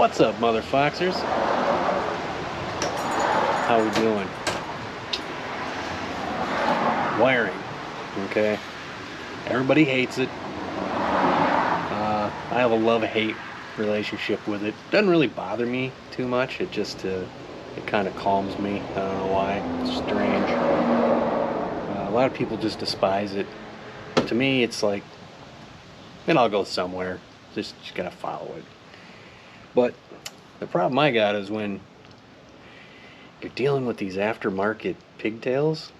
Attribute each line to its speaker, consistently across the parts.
Speaker 1: What's up, mother foxers? How we doing? Wiring, okay? Everybody hates it. I have a love-hate relationship with it. Doesn't really bother me too much. It just it kind of calms me. I don't know why. It's strange. A lot of people just despise it. To me, it's like, then I'll go somewhere. Just gotta follow it. But the problem I got is when you're dealing with these aftermarket pigtails,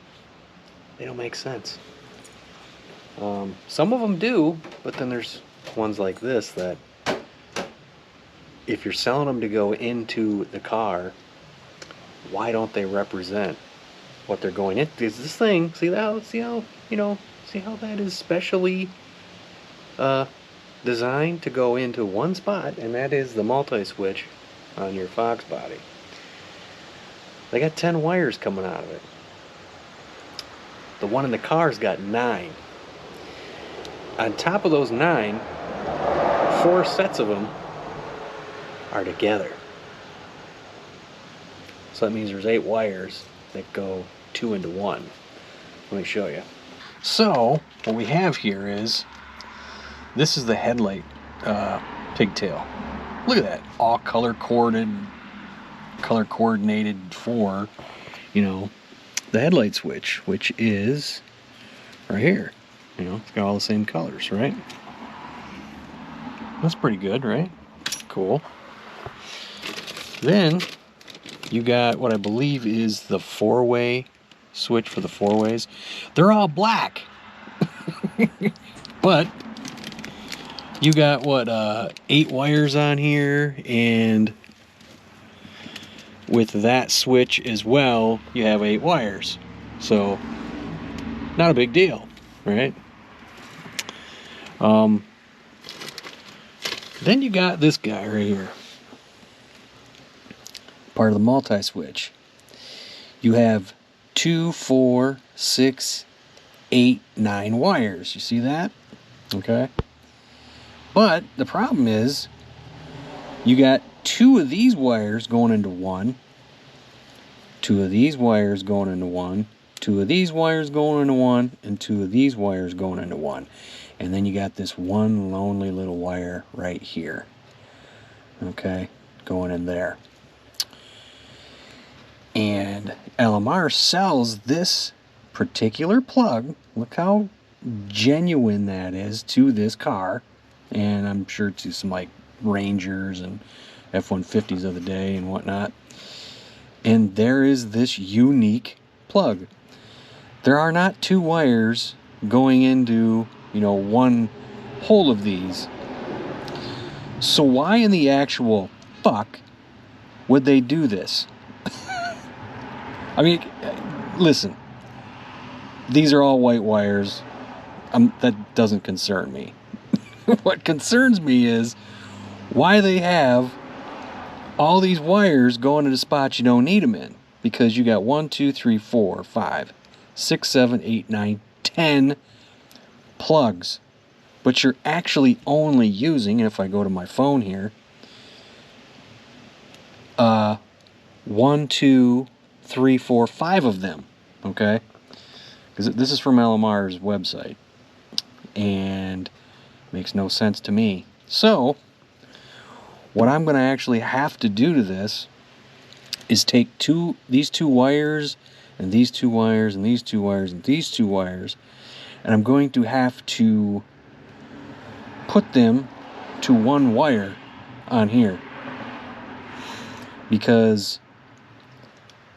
Speaker 1: they don't make sense. Some of them do, but then there's ones like this that if you're selling them to go into the car, why don't they represent what they're going into? Because this thing, see how that is specially designed to go into one spot, and that is the multi-switch on your Foxbody. They got 10 wires coming out of it. The one in the car's got 9. On top of those 9, 4 sets of them are together. So that means there's 8 wires that go 2 into 1. Let me show you. So what we have here is, this is the headlight pigtail. Look at that, all color coordinated for, the headlight switch, which is right here. It's got all the same colors, right? That's pretty good, right? Cool. Then you got what I believe is the 4-way switch for the 4-ways. They're all black. But you got what, 8 wires on here, and with that switch as well, you have 8 wires. So not a big deal, right? Then you got this guy right here, part of the multi-switch. You have 2, 4, 6, 8, 9 wires. You see that? Okay. But the problem is, you got 2 of these wires going into one, 2 of these wires going into one, 2 of these wires going into one, and 2 of these wires going into one. And then you got this one lonely little wire right here. Okay, going in there. And LMR sells this particular plug. Look how genuine that is to this car. And I'm sure to some like Rangers and F-150s of the day and whatnot. And there is this unique plug. There are not 2 wires going into, one hole of these. So why in the actual fuck would they do this? I mean, listen, these are all white wires. That doesn't concern me. What concerns me is why they have all these wires going into spots you don't need them in. Because you got 1, 2, 3, 4, 5, 6, 7, 8, 9, 10 plugs. But you're actually only using, and if I go to my phone here, 1, 2, 3, 4, 5 of them. Okay? Because this is from LMR's website. And makes no sense to me. So, what I'm going to actually have to do to this is take these 2 wires, and these 2 wires, and these 2 wires, and these 2 wires, and I'm going to have to put them to one wire on here. Because,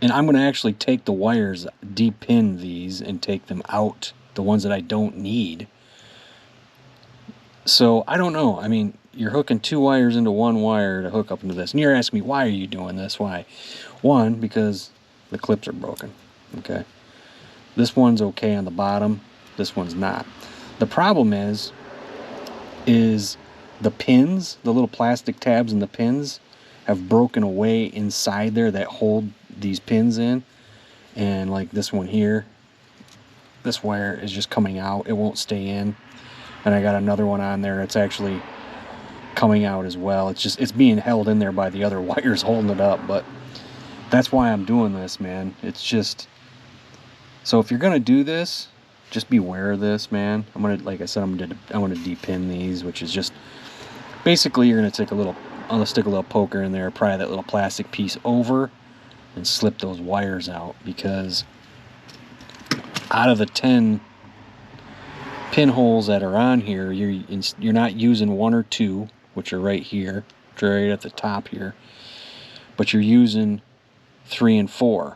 Speaker 1: and I'm going to actually take the wires, depin these, and take them out, the ones that I don't need. So, I don't know. I mean, you're hooking 2 wires into one wire to hook up into this. And you're asking me, why are you doing this? Why? One, because the clips are broken. Okay? This one's okay on the bottom. This one's not. The problem is the pins, the little plastic tabs and the pins have broken away inside there that hold these pins in. And like this one here, this wire is just coming out. It won't stay in. And I got another one on there. It's actually coming out as well. It's being held in there by the other wires holding it up, but that's why I'm doing this, man. It's just, so if you're gonna do this, just beware of this, man. I'm gonna, like I said, I'm gonna depin these, which is just basically you're gonna take I'm gonna stick a little poker in there, pry that little plastic piece over, and slip those wires out, because out of the 10 pinholes that are on here, you're not using 1 or 2, which are right here, right at the top here, but you're using 3 and 4.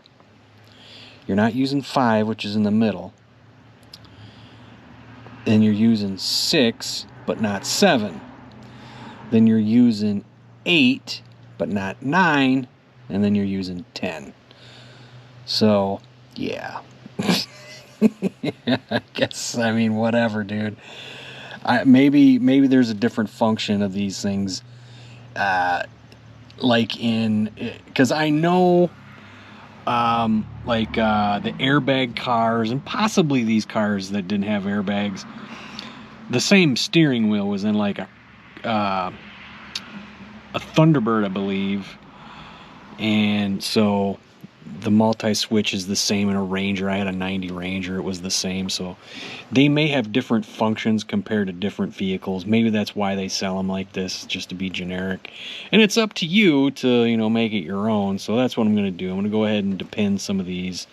Speaker 1: You're not using 5, which is in the middle. Then you're using 6, but not 7. Then you're using 8, but not 9. And then you're using 10. So, yeah. I guess, I mean, whatever, dude. Maybe there's a different function of these things. Like in, because I know, the airbag cars, and possibly these cars that didn't have airbags, the same steering wheel was in like a Thunderbird, I believe. And so the multi-switch is the same in a Ranger. I had a 90 Ranger, it was the same. So they may have different functions compared to different vehicles. Maybe that's why they sell them like this, just to be generic. And it's up to you to, you know, make it your own. So that's what I'm going to do. I'm going to go ahead and depin some of these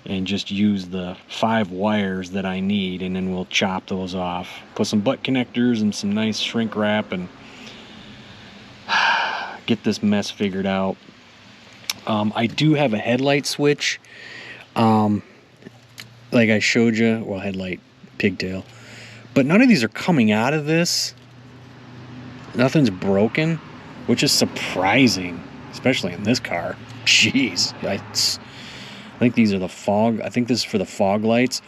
Speaker 1: and just use the 5 wires that I need, and then we'll chop those off. Put some butt connectors and some nice shrink wrap and get this mess figured out. I do have a headlight switch, like I showed you. Well, headlight pigtail, but none of these are coming out of this. Nothing's broken, which is surprising, especially in this car. Jeez, I think these are the fog. I think this is for the fog lights,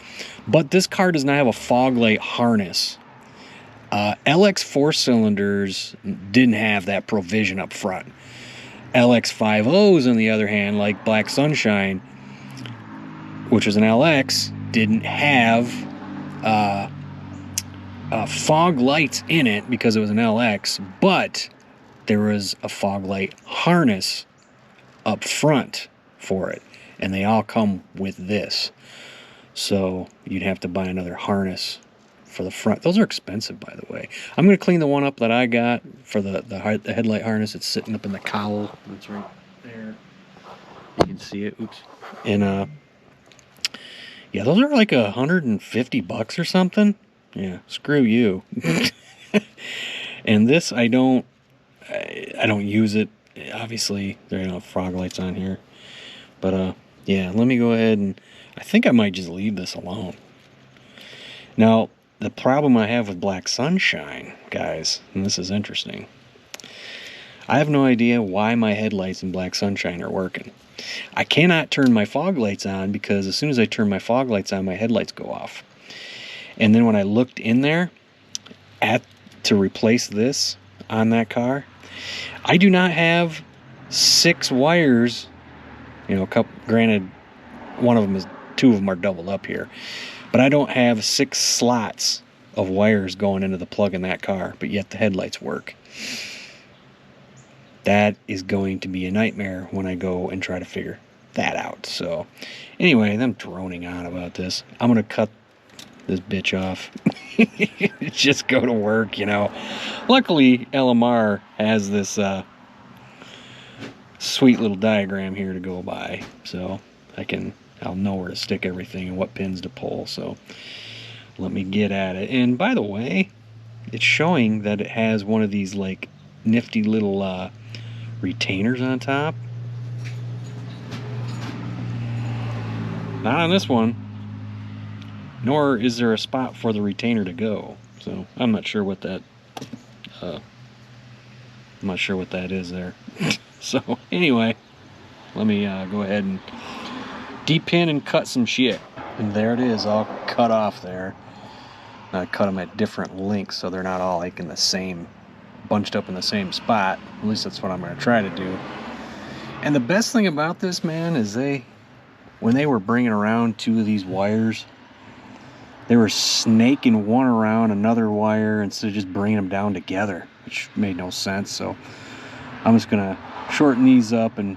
Speaker 1: but this car does not have a fog light harness. LX 4-cylinders didn't have that provision up front. LX 5.0s, on the other hand, like Black Sunshine, which is an LX, didn't have fog lights in it because it was an LX, but there was a fog light harness up front for it, and they all come with this. So you'd have to buy another harness for the front. Those are expensive, by the way. I'm going to clean the one up that I got for the headlight harness. It's sitting up in the cowl. It's right there. You can see it. Oops. And yeah, those are like $150 or something. Yeah, screw you. And this, I don't use it. Obviously, there are no frog lights on here. But yeah, let me go ahead and I think I might just leave this alone. Now, the problem I have with Black Sunshine, guys, and this is interesting, I have no idea why my headlights in Black Sunshine are working. I cannot turn my fog lights on because as soon as I turn my fog lights on, my headlights go off. And then when I looked in there to replace this on that car, I do not have 6 wires. You know, granted, 2 of them are doubled up here. But I don't have 6 slots of wires going into the plug in that car, but yet the headlights work. That is going to be a nightmare when I go and try to figure that out. So anyway, I'm droning on about this. I'm going to cut this bitch off. Just go to work, you know. Luckily, LMR has this sweet little diagram here to go by, so I'll know where to stick everything and what pins to pull. So let me get at it. And by the way, it's showing that it has one of these like nifty little retainers on top. Not on this one, nor is there a spot for the retainer to go. So I'm not sure what that is there. So anyway, let me go ahead and depin and cut some shit. And there it is, all cut off there. I cut them at different lengths so they're not all like in the same, bunched up in the same spot. At least that's what I'm going to try to do. And the best thing about this, man, is when they were bringing around 2 of these wires, they were snaking one around another wire instead of just bringing them down together, which made no sense. So I'm just gonna shorten these up and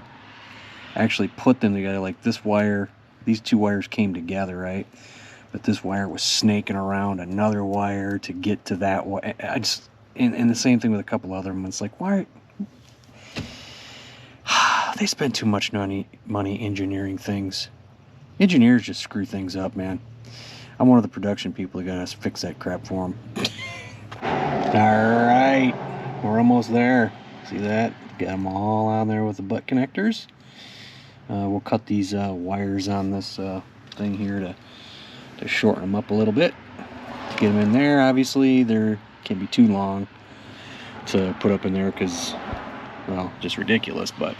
Speaker 1: actually put them together. Like this wire, these two wires came together, right? But this wire was snaking around another wire to get to that wire. I just, and the same thing with a couple other ones. It's like, why? They spend too much money engineering things. Engineers just screw things up, man. I'm one of the production people that gotta fix that crap for them. Alright, we're almost there. See that? Got them all on there with the butt connectors. We'll cut these wires on this thing here to shorten them up a little bit. To get them in there, obviously, they can't be too long to put up in there because, well, just ridiculous, but...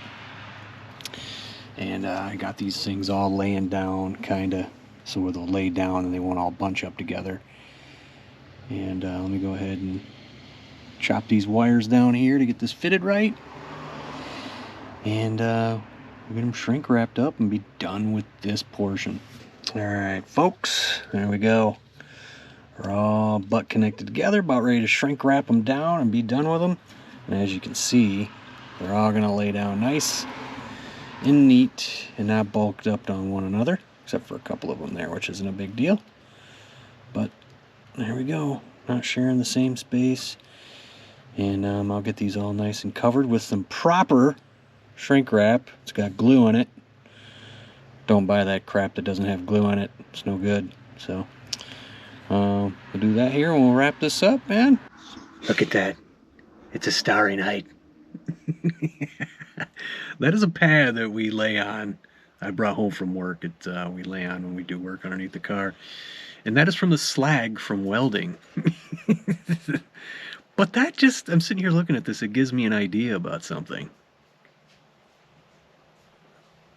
Speaker 1: And I got these things all laying down, kind of, so they'll lay down and they won't all bunch up together. And let me go ahead and chop these wires down here to get this fitted right. And we'll get them shrink wrapped up and be done with this portion. Alright, folks, there we go. We're all butt connected together, about ready to shrink wrap them down and be done with them. And as you can see, they're all going to lay down nice and neat and not bulked up on one another, except for a couple of them there, which isn't a big deal. But there we go, not sharing the same space. And I'll get these all nice and covered with some proper shrink wrap. It's got glue in it. Don't buy that crap that doesn't have glue in it. It's no good. So we'll do that here and we'll wrap this up, man. Look at that. It's a starry night. That is a pad that we lay on. I brought home from work. We lay on when we do work underneath the car. And that is from the slag from welding. But that just, I'm sitting here looking at this, it gives me an idea about something.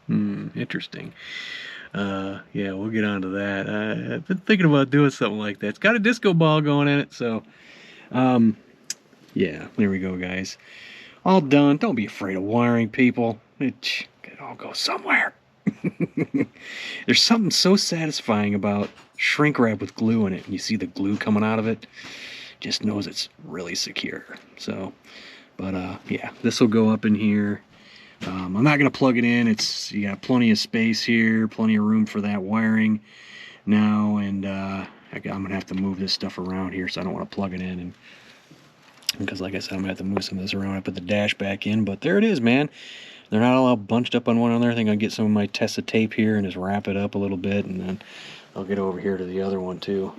Speaker 1: Interesting. Yeah, we'll get on to that. I've been thinking about doing something like that. It's got a disco ball going in it, so yeah, there we go, guys. All done. Don't be afraid of wiring, people. It all goes somewhere. There's something so satisfying about shrink wrap with glue in it. And you see the glue coming out of it. Just knows it's really secure. So, but yeah, this will go up in here. I'm not going to plug it in. You got plenty of space here, plenty of room for that wiring now. And I'm going to have to move this stuff around here, so I don't want to plug it in. And because like I said, I'm going to have to move some of this around. I put the dash back in, but there it is, man. They're not all bunched up on one another. I think I'll get some of my Tessa tape here and just wrap it up a little bit, and then I'll get over here to the other one too.